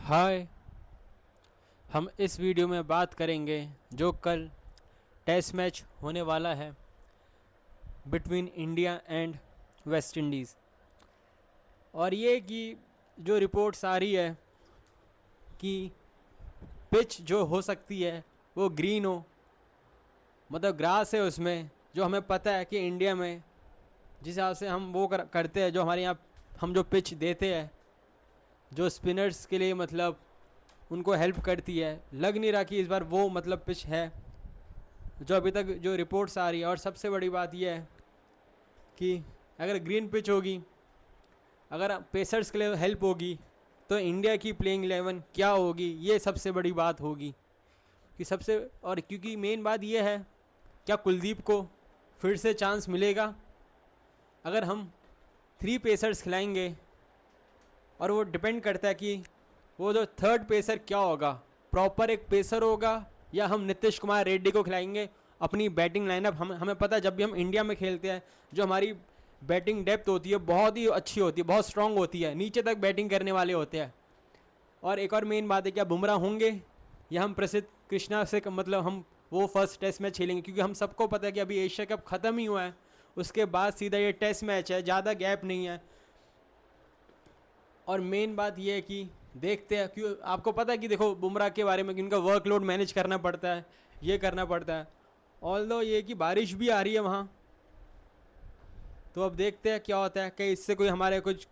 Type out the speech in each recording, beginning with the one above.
हाय। हम इस वीडियो में बात करेंगे जो कल टेस्ट मैच होने वाला है between India and West Indies. और ये कि जो रिपोर्ट्स आ रही है कि पिच जो हो सकती है वो ग्रीन हो, मतलब ग्रास है उसमें, जो हमें पता है कि इंडिया में जिस हिसाब से हम वो करते हैं, जो हमारे यहाँ हम जो पिच देते हैं जो स्पिनर्स के लिए मतलब उनको हेल्प करती है, लग नहीं रहा कि इस बार वो मतलब पिच है जो अभी तक जो रिपोर्ट्स आ रही है। और सबसे बड़ी बात यह है कि अगर ग्रीन पिच होगी, अगर पेसर्स के लिए हेल्प होगी, तो इंडिया की प्लेइंग 11 क्या होगी, ये सबसे बड़ी बात होगी कि सबसे। और क्योंकि मेन बात यह है, क्या कुलदीप को फिर से चांस मिलेगा अगर हम 3 पेसर्स खिलाएंगे। और वो डिपेंड करता है कि वो जो थर्ड पेसर क्या होगा, प्रॉपर एक पेसर होगा या हम नीतीश कुमार रेड्डी को खिलाएंगे अपनी बैटिंग लाइनअप। हमें पता है जब भी हम इंडिया में खेलते हैं जो हमारी बैटिंग डेप्थ होती है बहुत ही अच्छी होती है, बहुत स्ट्रांग होती है, नीचे तक बैटिंग करने वाले होते हैं। और एक और मेन बात है, क्या बुमराह होंगे या हम प्रसिद्ध कृष्णा से मतलब हम वो फर्स्ट टेस्ट मैच खेलेंगे, क्योंकि हम सबको पता है कि अभी एशिया कप ख़त्म ही हुआ है, उसके बाद सीधा ये टेस्ट मैच है, ज़्यादा गैप नहीं है। और मेन बात यह है कि देखते हैं, क्यों आपको पता है कि देखो बुमराह के बारे में कि उनका वर्कलोड मैनेज करना पड़ता है, ये करना पड़ता है। ऑल्दो ये कि बारिश भी आ रही है वहाँ, तो अब देखते हैं क्या होता है, कि इससे कोई हमारे कुछ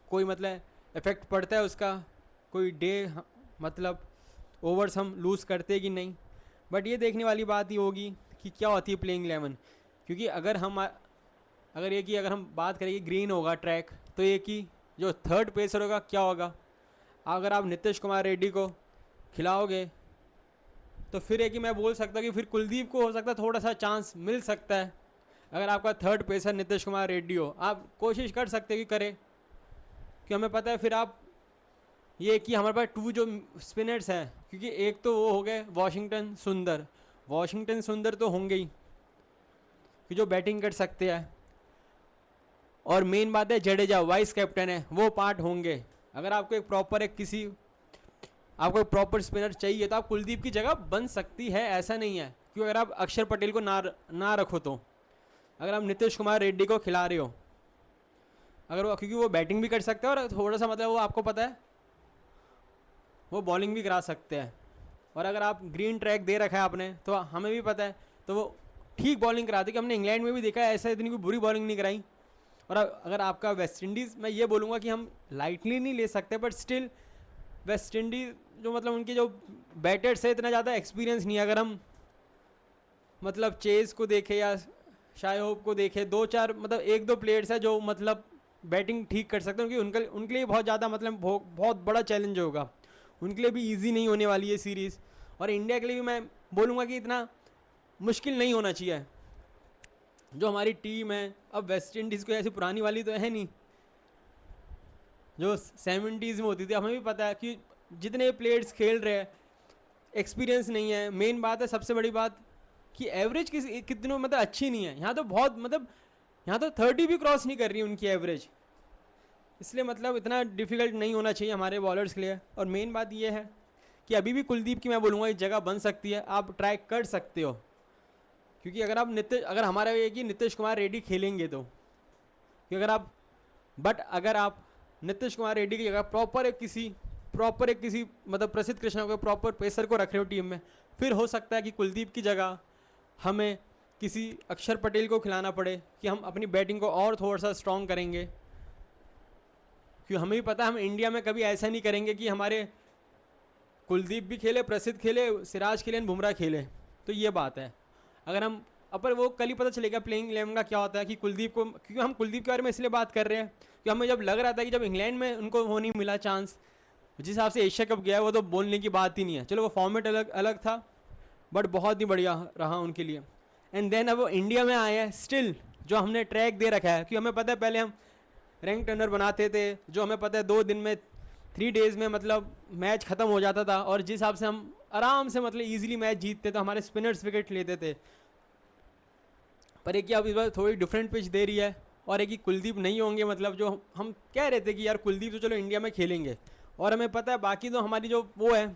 कोई मतलब इफ़ेक्ट पड़ता है उसका, कोई डे मतलब ओवर्स हम लूज़ करते कि नहीं। बट ये देखने वाली बात ही होगी कि क्या होती है प्लेइंग 11। क्योंकि अगर हम बात करें कि ग्रीन होगा ट्रैक, तो ये कि जो थर्ड पेसर होगा क्या होगा। अगर आप नीतीश कुमार रेड्डी को खिलाओगे तो फिर है कि मैं बोल सकता हूँ कि फिर कुलदीप को हो सकता है थोड़ा सा चांस मिल सकता है। अगर आपका थर्ड पेसर नीतीश कुमार रेड्डी हो, आप कोशिश कर सकते हैं कि करें, कि हमें पता है फिर आप ये कि हमारे पास 2 जो स्पिनर्स हैं, क्योंकि एक तो वो हो गए वाशिंगटन सुंदर तो होंगे ही कि जो बैटिंग कर सकते हैं। और मेन बात है जडेजा वाइस कैप्टन है, वो पार्ट होंगे। अगर आपको आपको एक प्रॉपर स्पिनर चाहिए तो आप कुलदीप की जगह बन सकती है, ऐसा नहीं है। क्योंकि अगर आप अक्षर पटेल को ना रखो, तो अगर आप नीतीश कुमार रेड्डी को खिला रहे हो, अगर वो क्योंकि वो बैटिंग भी कर सकते हैं और थोड़ा सा मतलब वो आपको पता है वो बॉलिंग भी करा सकते हैं। और अगर आप ग्रीन ट्रैक दे रखा है आपने, तो हमें भी पता है तो वो ठीक बॉलिंग कराते, कि हमने इंग्लैंड में भी देखा है, ऐसा इतनी कोई बुरी बॉलिंग नहीं कराई। और अगर आपका वेस्ट इंडीज़, मैं ये बोलूँगा कि हम लाइटली नहीं ले सकते, बट स्टिल वेस्ट इंडीज़ जो मतलब उनके जो बैटर्स है इतना ज़्यादा एक्सपीरियंस नहीं है। अगर हम मतलब चेज़ को देखें या शाय होप को देखें, 2-4 मतलब 1-2 प्लेयर्स है जो मतलब बैटिंग ठीक कर सकते हैं, क्योंकि उनके लिए बहुत ज़्यादा मतलब बहुत बड़ा चैलेंज होगा, उनके लिए भी ईजी नहीं होने वाली है सीरीज़। और इंडिया के लिए भी मैं बोलूँगा कि इतना मुश्किल नहीं होना चाहिए। जो हमारी टीम है, अब वेस्ट इंडीज़ को ऐसी पुरानी वाली तो है नहीं जो 70s में होती थी। हमें भी पता है कि जितने प्लेयर्स खेल रहे हैं एक्सपीरियंस नहीं है। मेन बात है, सबसे बड़ी बात कि एवरेज कितनों मतलब अच्छी नहीं है यहाँ, तो बहुत मतलब यहाँ तो 30 भी क्रॉस नहीं कर रही उनकी एवरेज। इसलिए मतलब इतना डिफिकल्ट नहीं होना चाहिए हमारे बॉलर्स के लिए। और मेन बात यह है कि अभी भी कुलदीप की मैं बोलूँगा एक जगह बन सकती है, आप ट्राई कर सकते हो। क्योंकि अगर हमारा ये कि नीतीश कुमार रेड्डी खेलेंगे तो, कि अगर आप नीतीश कुमार रेड्डी की जगह प्रॉपर एक किसी मतलब प्रसिद्ध कृष्णा को प्रॉपर पेसर को रख रहे हो टीम में, फिर हो सकता है कि कुलदीप की जगह हमें किसी अक्षर पटेल को खिलाना पड़े, कि हम अपनी बैटिंग को और थोड़ा सा स्ट्रॉन्ग करेंगे। क्योंकि हमें भी पता है हम इंडिया में कभी ऐसा नहीं करेंगे कि हमारे कुलदीप भी खेले, प्रसिद्ध खेले, सिराज खेले, बुमराह खेले। तो ये बात है। अगर हम अपर वो कल ही पता चलेगा प्लेइंग 11 का क्या होता है, कि कुलदीप को, क्योंकि हम कुलदीप के बारे में इसलिए बात कर रहे हैं कि हमें जब लग रहा था कि जब इंग्लैंड में उनको वो नहीं मिला चांस, जिस हिसाब से एशिया कप गया वो तो बोलने की बात ही नहीं है। चलो वो फॉर्मेट अलग था, बट बहुत ही बढ़िया रहा उनके लिए। एंड देन अब वो इंडिया में आए हैं, स्टिल जो हमने ट्रैक दे रखा है, कि हमें पता है पहले हम रैंक टर्नर बनाते थे, जो हमें पता है 2 दिन में 3 डेज़ में मतलब मैच ख़त्म हो जाता था, और जिस हिसाब से हम आराम से मतलब ईजिली मैच जीतते, तो हमारे स्पिनर्स विकेट लेते थे। पर एक कि अब इस बार थोड़ी डिफरेंट पिच दे रही है, और एक कि कुलदीप नहीं होंगे, मतलब जो हम कह रहे थे कि यार कुलदीप तो चलो इंडिया में खेलेंगे, और हमें पता है बाकी तो हमारी जो वो है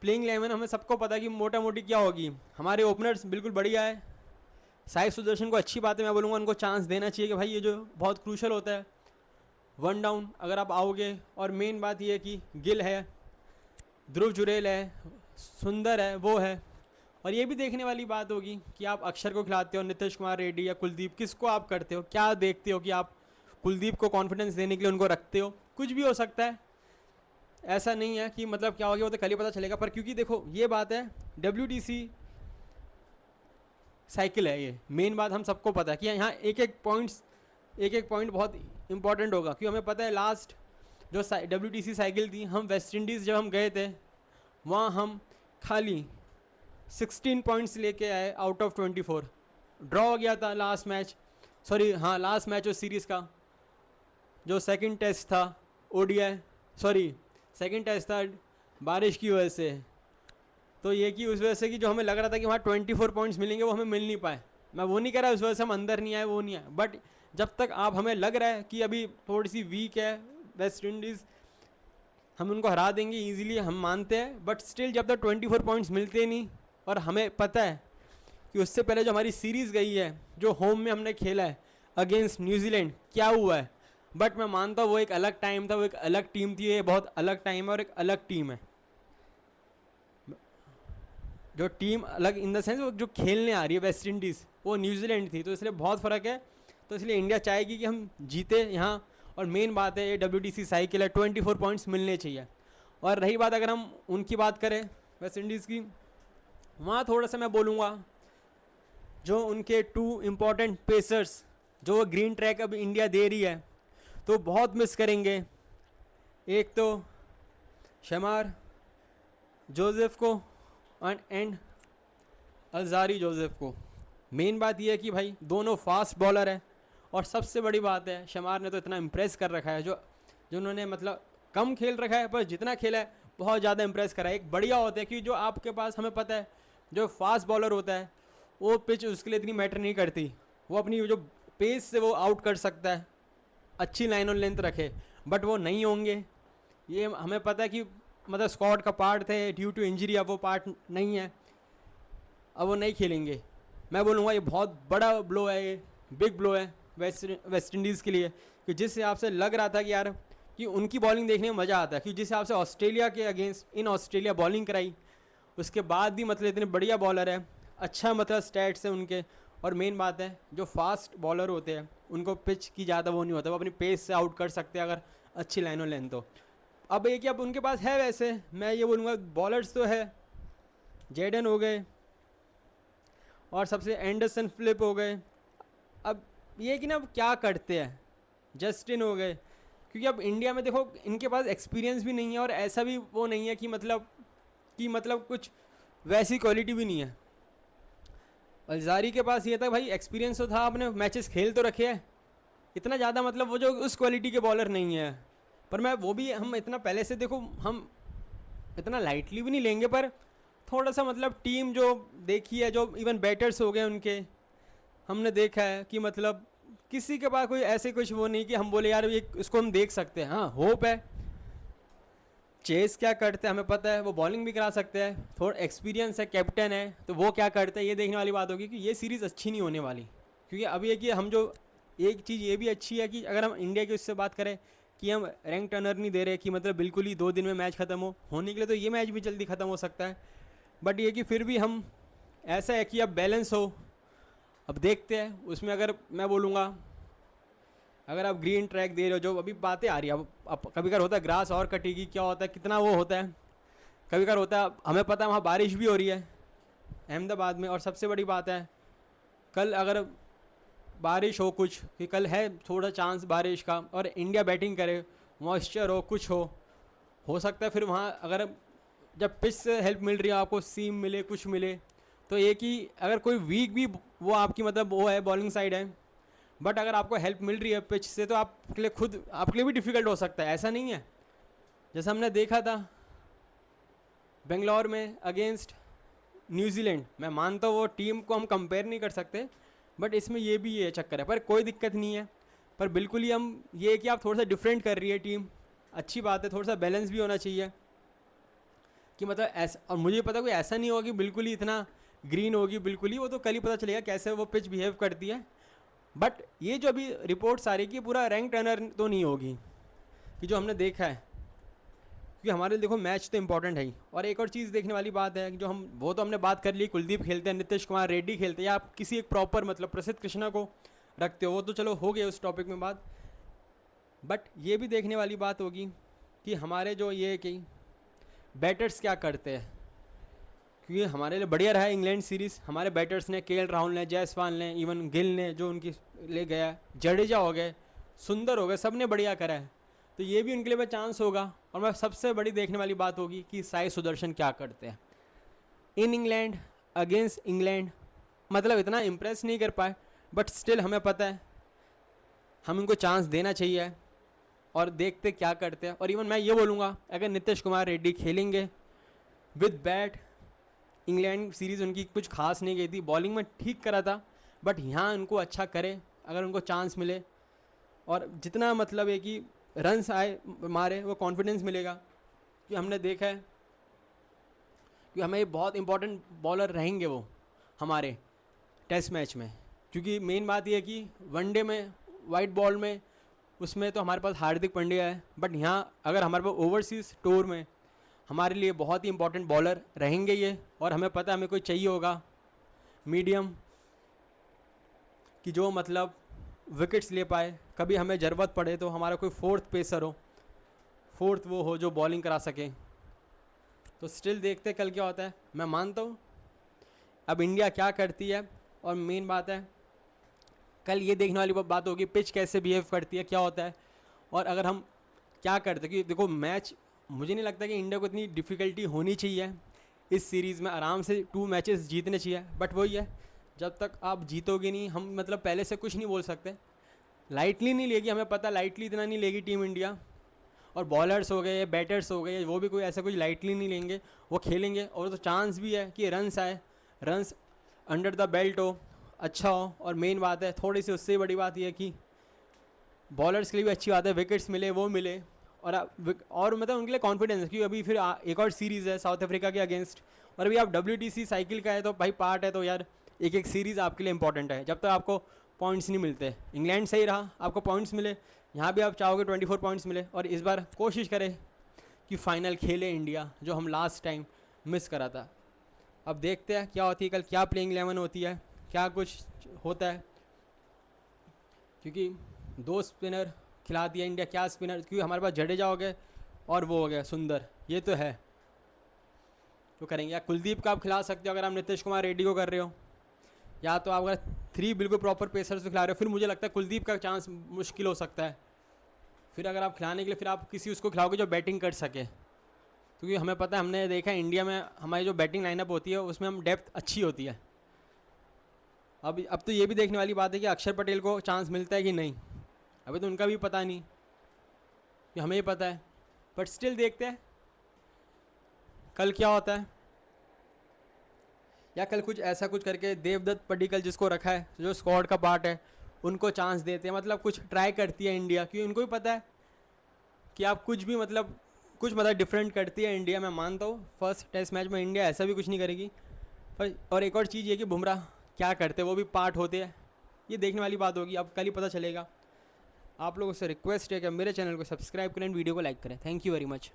प्लेइंग 11 हमें सबको पता है कि मोटा मोटी क्या होगी। हमारे ओपनर्स बिल्कुल बढ़िया है। साई सुदर्शन को अच्छी बात है, मैं बोलूँगा उनको चांस देना चाहिए कि भाई ये जो बहुत क्रूशल होता है वन डाउन अगर आप आओगे। और मेन बात ये है कि गिल है, ध्रुव जुरेल है, सुंदर है, वो है। और ये भी देखने वाली बात होगी कि आप अक्षर को खिलाते हो, नीतीश कुमार रेड्डी या कुलदीप, किसको आप करते हो, क्या देखते हो कि आप कुलदीप को कॉन्फिडेंस देने के लिए उनको रखते हो। कुछ भी हो सकता है, ऐसा नहीं है कि मतलब क्या हो गया वो तो कल ही पता चलेगा। पर क्योंकि देखो ये बात है WTC साइकिल है, ये मेन बात हम सबको पता है कि यहाँ एक एक पॉइंट बहुत इंपॉर्टेंट होगा। क्योंकि हमें पता है लास्ट जो WTC साइकिल थी, हम वेस्ट इंडीज़ जब हम गए थे वहाँ हम खाली 16 पॉइंट्स लेके आए आउट ऑफ 24। ड्रॉ हो गया था लास्ट मैच, सॉरी हाँ लास्ट मैच उस सीरीज़ का जो सेकंड टेस्ट था ODI, सॉरी सेकंड टेस्ट था बारिश की वजह से। तो ये कि उस वजह से कि जो हमें लग रहा था कि वहाँ 24 पॉइंट्स मिलेंगे वो हमें मिल नहीं पाए। मैं वो नहीं कह रहा उस वजह से हम अंदर नहीं आए, वो नहीं आए, बट जब तक आप हमें लग रहा है कि अभी थोड़ी सी वीक है वेस्ट इंडीज़, हम उनको हरा देंगे ईजिली, हम मानते हैं। बट स्टिल जब तक 24 पॉइंट्स मिलते नहीं, और हमें पता है कि उससे पहले जो हमारी सीरीज़ गई है जो होम में हमने खेला है अगेंस्ट न्यूजीलैंड, क्या हुआ है। बट मैं मानता हूँ वो एक अलग टाइम था, वो एक अलग टीम थी, ये बहुत अलग टाइम है और एक अलग टीम है। जो टीम अलग इन द सेंस वो जो खेलने आ रही है वेस्ट इंडीज़ वो न्यूजीलैंड थी, तो इसलिए बहुत फ़र्क है। तो इसलिए इंडिया चाहेगी कि हम जीते यहाँ। और मेन बात है ये WTC साइकिल है, 24 पॉइंट्स मिलने चाहिए। और रही बात अगर हम उनकी बात करें वेस्ट इंडीज़ की, वहाँ थोड़ा सा मैं बोलूँगा जो उनके 2 इम्पॉर्टेंट पेसर्स जो वो ग्रीन ट्रैक अब इंडिया दे रही है तो बहुत मिस करेंगे। एक तो शमार जोसेफ को एंड अलजारी जोसेफ को। मेन बात यह है कि भाई दोनों फास्ट बॉलर है। और सबसे बड़ी बात है शमार ने तो इतना इम्प्रेस कर रखा है, जो उन्होंने मतलब कम खेल रखा है पर जितना खेला है बहुत ज़्यादा इम्प्रेस करा है। एक बढ़िया होता है कि जो आपके पास हमें पता है जो फास्ट बॉलर होता है वो पिच उसके लिए इतनी मैटर नहीं करती, वो अपनी जो पेस से वो आउट कर सकता है, अच्छी लाइन और लेंथ रखे। बट वो नहीं होंगे, ये हमें पता है कि मतलब स्क्वाड का पार्ट थे, ड्यू टू इंजरी अब वो पार्ट नहीं है, अब वो नहीं खेलेंगे। मैं बोलूँगा ये बहुत बड़ा ब्लो है, ये बिग ब्लो है वेस्ट इंडीज़ के लिए। कि जिस हिसाब से लग रहा था कि यार कि उनकी बॉलिंग देखने में मज़ा आता है, कि जिस हिसाब से ऑस्ट्रेलिया के अगेंस्ट इन ऑस्ट्रेलिया बॉलिंग कराई उसके बाद भी मतलब इतने बढ़िया बॉलर है, अच्छा मतलब स्टैट्स है उनके। और मेन बात है जो फास्ट बॉलर होते हैं उनको पिच की ज़्यादा वो नहीं होता, वो अपनी पेस से आउट कर सकते हैं अगर अच्छी लाइन और लेंथ हो। अब एक अब उनके पास है, वैसे मैं ये बोलूँगा बॉलर्स तो है, जेडन हो गए और सबसे एंडरसन फिलिप हो गए। अब ये कि ना अब क्या करते हैं, जस्टिन हो गए। क्योंकि अब इंडिया में देखो इनके पास एक्सपीरियंस भी नहीं है और ऐसा भी वो नहीं है कि मतलब कुछ वैसी क्वालिटी भी नहीं है। अलजारी के पास ये था भाई एक्सपीरियंस तो था, आपने मैचेस खेल तो रखे हैं, इतना ज़्यादा मतलब वो जो उस क्वालिटी के बॉलर नहीं है। पर मैं वो भी हम इतना पहले से देखो हम इतना लाइटली भी नहीं लेंगे, पर थोड़ा सा मतलब टीम जो देखी है, जो इवन बैटर्स हो गए उनके, हमने देखा है कि मतलब किसी के पास कोई ऐसे कुछ वो नहीं कि हम बोले यार ये इसको हम देख सकते हैं। हाँ होप है, चेस क्या करते हैं हमें पता है, वो बॉलिंग भी करा सकते हैं, थोड़ा एक्सपीरियंस है, कैप्टन है, तो वो क्या करते हैं ये देखने वाली बात होगी कि ये सीरीज़ अच्छी नहीं होने वाली। क्योंकि अभी है कि हम जो एक चीज़ ये भी अच्छी है कि अगर हम इंडिया की उससे बात करें कि हम रैंक टर्नर नहीं दे रहे कि मतलब बिल्कुल ही 2 दिन में मैच ख़त्म होने के लिए, तो ये मैच भी जल्दी ख़त्म हो सकता है। बट ये कि फिर भी हम ऐसा है कि अब बैलेंस हो, अब देखते हैं उसमें। अगर मैं बोलूँगा अगर आप ग्रीन ट्रैक दे रहे हो, जो अभी बातें आ रही है, अब कभी कभार होता है ग्रास और कटेगी, क्या होता है कितना वो होता है, कभी कभार होता है हमें पता है वहाँ बारिश भी हो रही है अहमदाबाद में। और सबसे बड़ी बात है कल अगर बारिश हो कुछ, कि कल है थोड़ा चांस बारिश का, और इंडिया बैटिंग करे, मॉइस्चर हो, कुछ हो सकता है फिर वहाँ अगर जब पिच से हेल्प मिल रही है आपको, सीम मिले कुछ मिले, तो ये कि अगर कोई वीक भी वो आपकी मतलब वो है बॉलिंग साइड है, बट अगर आपको हेल्प मिल रही है पिच से तो आपके लिए भी डिफ़िकल्ट हो सकता है। ऐसा नहीं है, जैसे हमने देखा था बेंगलोर में अगेंस्ट न्यूजीलैंड, मैं मानता हूँ वो टीम को हम कंपेयर नहीं कर सकते, बट इसमें ये भी ये चक्कर है, पर कोई दिक्कत नहीं है। पर बिल्कुल ही हम ये कि आप थोड़ा सा डिफरेंट कर रही है टीम, अच्छी बात है, थोड़ा सा बैलेंस भी होना चाहिए कि मतलब ऐसा, और मुझे पता कोई ऐसा नहीं होगा कि बिल्कुल ही इतना ग्रीन होगी बिल्कुल ही, वो तो कल ही पता चलेगा कैसे वो पिच बिहेव करती है। बट ये जो अभी रिपोर्ट्स आ रही है कि पूरा रैंक टर्नर तो नहीं होगी कि जो हमने देखा है, क्योंकि हमारे लिए देखो मैच तो इंपॉर्टेंट है ही। और एक और चीज़ देखने वाली बात है कि जो हम वो तो हमने बात कर ली, कुलदीप खेलते हैं, नीतीश कुमार रेड्डी खेलते हैं, या आप किसी एक प्रॉपर मतलब प्रसिद्ध कृष्णा को रखते हो, वो तो चलो हो गया उस टॉपिक में बात। बट ये भी देखने वाली बात होगी कि हमारे जो ये कि बैटर्स क्या करते हैं, क्योंकि हमारे लिए बढ़िया रहा है इंग्लैंड सीरीज़। हमारे बैटर्स ने, के राहुल ने, जायसवाल ने, इवन गिल ने जो उनकी ले गया, जडेजा हो गए, सुंदर हो गए, सब ने बढ़िया करा है। तो ये भी उनके लिए चांस होगा। और मैं सबसे बड़ी देखने वाली बात होगी कि साई सुदर्शन क्या करते हैं इन इंग्लैंड अगेंस्ट इंग्लैंड। मतलब इतना इम्प्रेस नहीं कर पाए, बट स्टिल हमें पता है हम इनको चांस देना चाहिए और देखते क्या करते हैं। और इवन मैं ये बोलूँगा, अगर नीतीश कुमार रेड्डी खेलेंगे विद बैट, इंग्लैंड सीरीज़ उनकी कुछ खास नहीं गई थी, बॉलिंग में ठीक करा था, बट यहाँ उनको अच्छा करे अगर उनको चांस मिले, और जितना मतलब है कि रन्स आए मारे, वो कॉन्फिडेंस मिलेगा। कि हमने देखा है कि हमें बहुत इंपॉर्टेंट बॉलर रहेंगे वो हमारे टेस्ट मैच में, क्योंकि मेन बात यह है कि वनडे में वाइट बॉल में उसमें तो हमारे पास हार्दिक पांड्या है, बट यहाँ अगर हमारे पास ओवरसीज़ टूर में हमारे लिए बहुत ही इंपॉर्टेंट बॉलर रहेंगे ये। और हमें पता है हमें कोई चाहिए होगा मीडियम कि जो मतलब विकेट्स ले पाए, कभी हमें ज़रूरत पड़े तो हमारा कोई फोर्थ पेसर हो, फोर्थ वो हो जो बॉलिंग करा सके। तो स्टिल देखते कल क्या होता है। मैं मानता हूँ अब इंडिया क्या करती है, और मेन बात है कल ये देखने वाली बात होगी पिच कैसे बिहेव करती है, क्या होता है, और अगर हम क्या करते हैं। कि देखो मैच, मुझे नहीं लगता कि इंडिया को इतनी डिफ़िकल्टी होनी चाहिए इस सीरीज़ में, आराम से 2 मैचेस जीतने चाहिए। बट वही है, जब तक आप जीतोगे नहीं, हम मतलब पहले से कुछ नहीं बोल सकते। लाइटली नहीं लेगी, हमें पता लाइटली इतना नहीं लेगी टीम इंडिया। और बॉलर्स हो गए, बैटर्स हो गए, वो भी कोई ऐसा कुछ लाइटली नहीं लेंगे, वो खेलेंगे। और तो चांस भी है कि रन्स आए, रन्स अंडर द बेल्ट हो, अच्छा हो। और मेन बात है थोड़ी सी उससे बड़ी बात यह है कि बॉलर्स के लिए भी अच्छी बात है, विकेट्स मिले, वो मिले। और मतलब उनके लिए कॉन्फिडेंस, क्योंकि अभी फिर एक और सीरीज़ है साउथ अफ्रीका के अगेंस्ट, और अभी आप WTC साइकिल का है तो भाई पार्ट है, तो यार एक एक सीरीज़ आपके लिए इंपॉर्टेंट है। जब तक आपको पॉइंट्स नहीं मिलते, इंग्लैंड सही रहा, आपको पॉइंट्स मिले, यहाँ भी आप चाहोगे 24 पॉइंट्स मिले। और इस बार कोशिश करें कि फ़ाइनल खेले इंडिया, जो हम लास्ट टाइम मिस करा था। अब देखते हैं क्या होती है कल, क्या प्लेइंग 11 होती है, क्या कुछ होता है। क्योंकि 2 स्पिनर खिला दिया इंडिया, क्या स्पिनर, क्योंकि हमारे पास जडेजा हो गए और वो हो गया सुंदर, ये तो है। तो करेंगे, या कुलदीप का आप खिला सकते हो अगर आप नीतीश कुमार रेड्डी को कर रहे हो, या तो आप अगर 3 बिल्कुल प्रॉपर पेसर्स को खिला रहे हो, फिर मुझे लगता है कुलदीप का चांस मुश्किल हो सकता है। फिर अगर आप खिलाने के लिए फिर आप किसी उसको खिलाओगे जो बैटिंग कर सके, क्योंकि हमें पता है, हमने देखा है इंडिया में हमारी जो बैटिंग लाइनअप होती है उसमें हम डेप्थ अच्छी होती है। अब तो ये भी देखने वाली बात है कि अक्षर पटेल को चांस मिलता है कि नहीं, अभी तो उनका भी पता नहीं, कि हमें ही पता है। बट स्टिल देखते हैं कल क्या होता है। या कल कुछ ऐसा कुछ करके देवदत्त पडिक्कल जिसको रखा है, जो स्क्वाड का पार्ट है, उनको चांस देते हैं, मतलब कुछ ट्राई करती है इंडिया, क्योंकि उनको भी पता है कि आप कुछ भी मतलब कुछ मतलब डिफरेंट करती है इंडिया। मैं मानता हूँ फर्स्ट टेस्ट मैच में इंडिया ऐसा भी कुछ नहीं करेगी। पर और एक और चीज़ ये कि बुमराह क्या करते हैं, वो भी पार्ट होते हैं, ये देखने वाली बात होगी, अब कल ही पता चलेगा। आप लोगों से रिक्वेस्ट है कि मेरे चैनल को सब्सक्राइब करें, वीडियो को लाइक करें। Thank you very much.